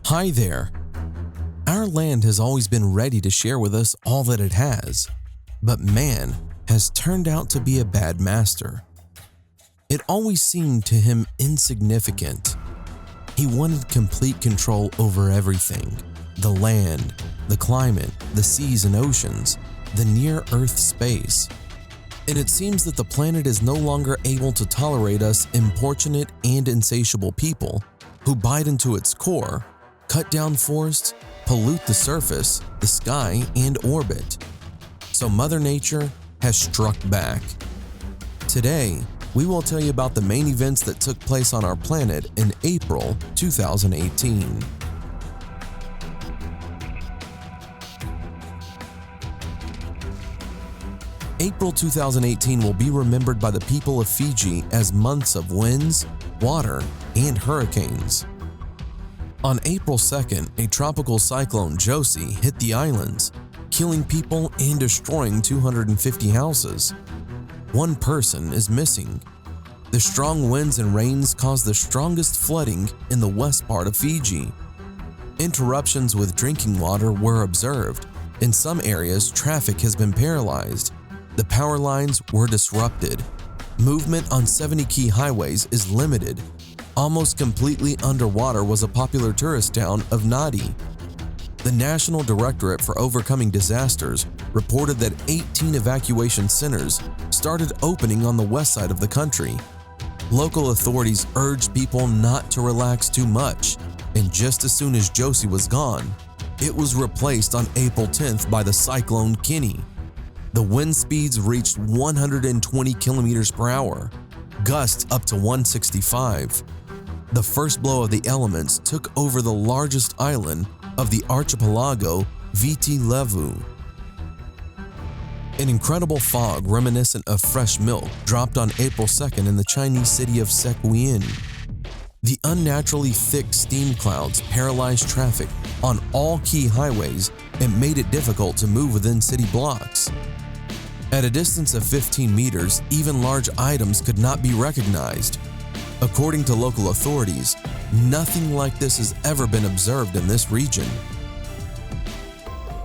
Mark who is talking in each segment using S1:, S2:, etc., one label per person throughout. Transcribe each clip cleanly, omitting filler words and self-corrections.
S1: Hi there. Our land has always been ready to share with us all that it has, but man has turned out to be a bad master. It always seemed to him insignificant. He wanted complete control over everything: the land, the climate, the seas and oceans, the near-Earth space. And it seems that the planet is no longer able to tolerate us importunate and insatiable people who bite into its core, cut down forests, pollute the surface, the sky, and orbit. So Mother Nature has struck back. Today, we will tell you about the main events that took place on our planet in April 2018. April 2018 will be remembered by the people of Fiji as months of winds, water, and hurricanes. On April 2nd, a tropical cyclone Josie hit the islands, killing people and destroying 250 houses. One person is missing. The strong winds and rains caused the strongest flooding in the west part of Fiji. Interruptions with drinking water were observed. In some areas, traffic has been paralyzed. The power lines were disrupted. Movement on 70 key highways is limited. Almost completely underwater was a popular tourist town of Nadi. The National Directorate for Overcoming Disasters reported that 18 evacuation centers started opening on the west side of the country. Local authorities urged people not to relax too much, and just as soon as Josie was gone, it was replaced on April 10th by the cyclone Kenny. The wind speeds reached 120 kilometers per hour, gusts up to 165. The first blow of the elements took over the largest island of the archipelago, Viti Levu. An incredible fog reminiscent of fresh milk dropped on April 2nd in the Chinese city of Sequien. The unnaturally thick steam clouds paralyzed traffic on all key highways and made it difficult to move within city blocks. At a distance of 15 meters, even large items could not be recognized. According to local authorities, nothing like this has ever been observed in this region.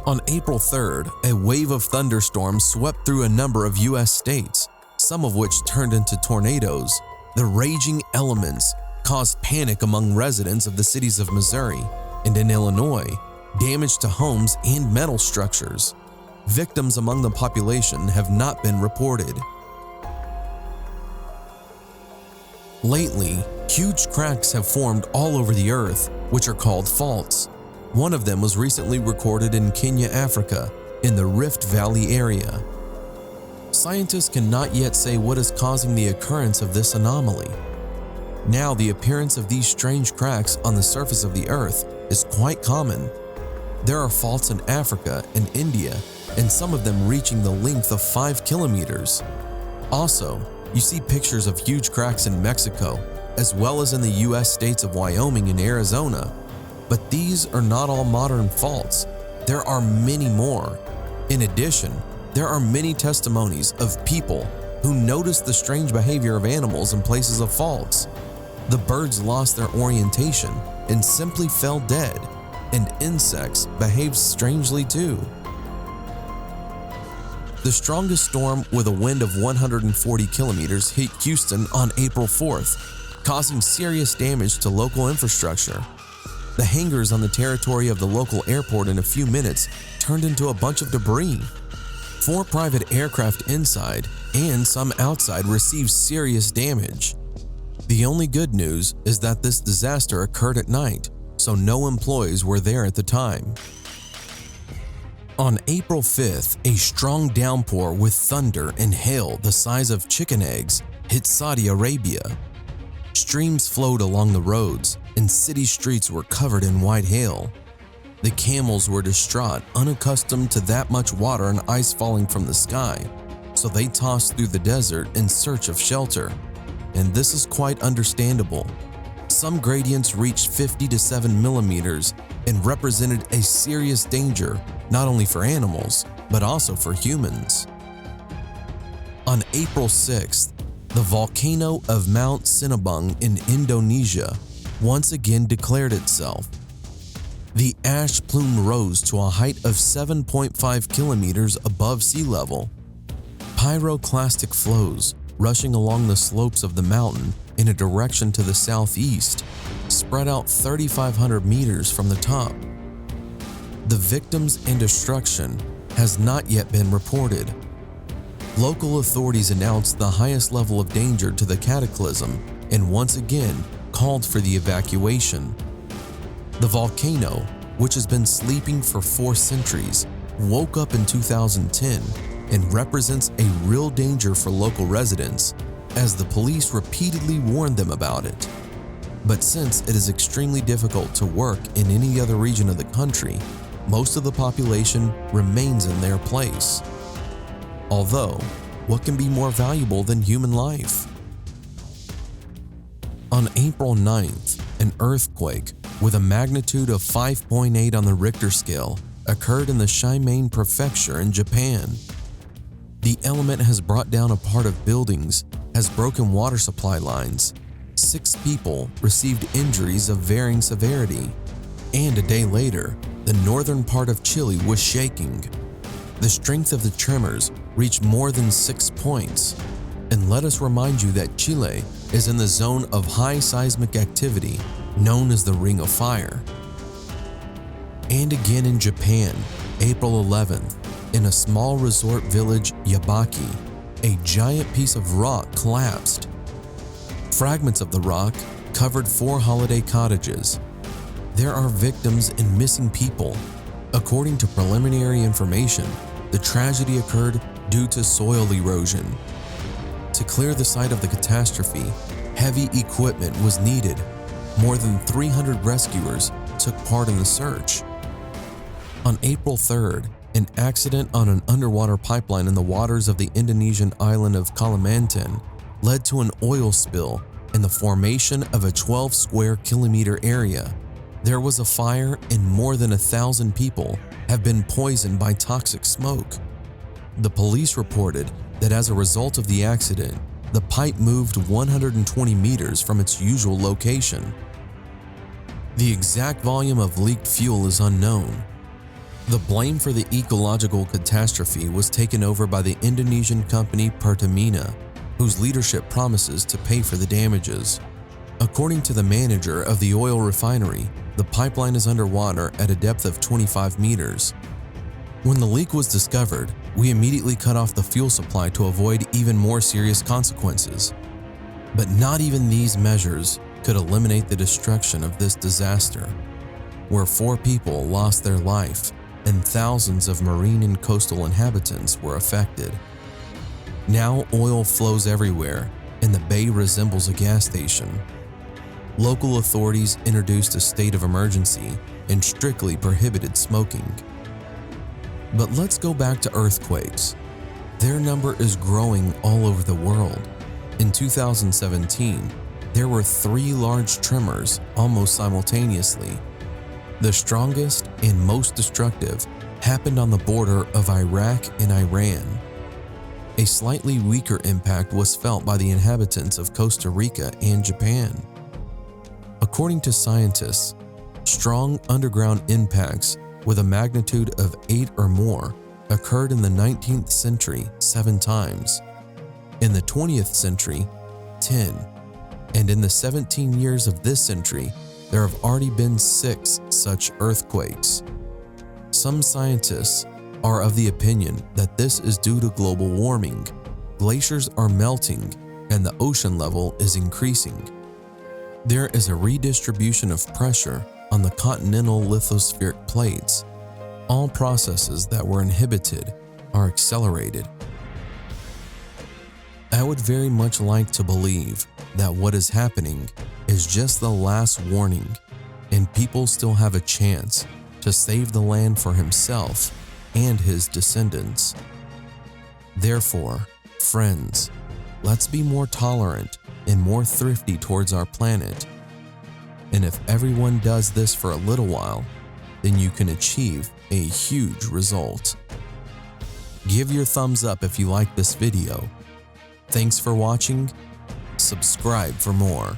S1: On April 3rd, a wave of thunderstorms swept through a number of U.S. states, some of which turned into tornadoes. The raging elements caused panic among residents of the cities of Missouri and in Illinois, damage to homes and metal structures. Victims among the population have not been reported. Lately, huge cracks have formed all over the earth, which are called faults. One of them was recently recorded in Kenya, Africa, in the Rift Valley area. Scientists cannot yet say what is causing the occurrence of this anomaly. Now, the appearance of these strange cracks on the surface of the earth is quite common. There are faults in Africa and India, and some of them reaching the length of 5 kilometers. Also, you see pictures of huge cracks in Mexico, as well as in the U.S. states of Wyoming and Arizona. But these are not all modern faults. There are many more. In addition, there are many testimonies of people who noticed the strange behavior of animals in places of faults. The birds lost their orientation and simply fell dead, and insects behaved strangely too. The strongest storm with a wind of 140 kilometers hit Houston on April 4th, causing serious damage to local infrastructure. The hangars on the territory of the local airport in a few minutes turned into a bunch of debris. 4 private aircraft inside and some outside received serious damage. The only good news is that this disaster occurred at night, so no employees were there at the time. On April 5th, a strong downpour with thunder and hail the size of chicken eggs hit Saudi Arabia. Streams flowed along the roads, and city streets were covered in white hail. The camels were distraught, unaccustomed to that much water and ice falling from the sky, so they tossed through the desert in search of shelter. And this is quite understandable. Some gradients reached 50 to 7 millimeters and represented a serious danger not only for animals, but also for humans. On April 6th, the volcano of Mount Sinabung in Indonesia once again declared itself. The ash plume rose to a height of 7.5 kilometers above sea level. Pyroclastic flows, rushing along the slopes of the mountain in a direction to the southeast, spread out 3,500 meters from the top. The victims and destruction has not yet been reported. Local authorities announced the highest level of danger to the cataclysm and once again called for the evacuation. The volcano, which has been sleeping for 4 centuries, woke up in 2010 and represents a real danger for local residents, as the police repeatedly warned them about it. But since it is extremely difficult to work in any other region of the country, most of the population remains in their place. Although, what can be more valuable than human life? On April 9th, an earthquake with a magnitude of 5.8 on the Richter scale occurred in the Shimane Prefecture in Japan. The element has brought down a part of buildings, has broken water supply lines. 6 people received injuries of varying severity, and a day later, the northern part of Chile was shaking. The strength of the tremors reached more than 6 points. And let us remind you that Chile is in the zone of high seismic activity, known as the Ring of Fire. And again in Japan, April 11th, in a small resort village, Yabaki, a giant piece of rock collapsed. Fragments of the rock covered 4 holiday cottages. There are victims and missing people. According to preliminary information, the tragedy occurred due to soil erosion. To clear the site of the catastrophe, heavy equipment was needed. More than 300 rescuers took part in the search. On April 3rd, an accident on an underwater pipeline in the waters of the Indonesian island of Kalimantan led to an oil spill in the formation of a 12 square kilometer area. There was a fire and more than 1,000 people have been poisoned by toxic smoke. The police reported that as a result of the accident, the pipe moved 120 meters from its usual location. The exact volume of leaked fuel is unknown. The blame for the ecological catastrophe was taken over by the Indonesian company Pertamina, whose leadership promises to pay for the damages. According to the manager of the oil refinery, the pipeline is underwater at a depth of 25 meters. When the leak was discovered, we immediately cut off the fuel supply to avoid even more serious consequences. But not even these measures could eliminate the destruction of this disaster, where 4 people lost their life and thousands of marine and coastal inhabitants were affected. Now oil flows everywhere, and the bay resembles a gas station. Local authorities introduced a state of emergency and strictly prohibited smoking. But let's go back to earthquakes. Their number is growing all over the world. In 2017, there were 3 large tremors almost simultaneously. The strongest and most destructive happened on the border of Iraq and Iran. A slightly weaker impact was felt by the inhabitants of Costa Rica and Japan. According to scientists, strong underground impacts with a magnitude of 8 or more occurred in the 19th century 7 times, in the 20th century 10, and in the 17 years of this century, there have already been 6 such earthquakes. Some scientists are of the opinion that this is due to global warming. Glaciers are melting and the ocean level is increasing. There is a redistribution of pressure on the continental lithospheric plates. All processes that were inhibited are accelerated. I would very much like to believe that what is happening is just the last warning, and people still have a chance to save the land for himself and his descendants. Therefore, friends, let's be more tolerant and more thrifty towards our planet. And if everyone does this for a little while, then you can achieve a huge result. Give your thumbs up if you like this video. Thanks for watching. Subscribe for more.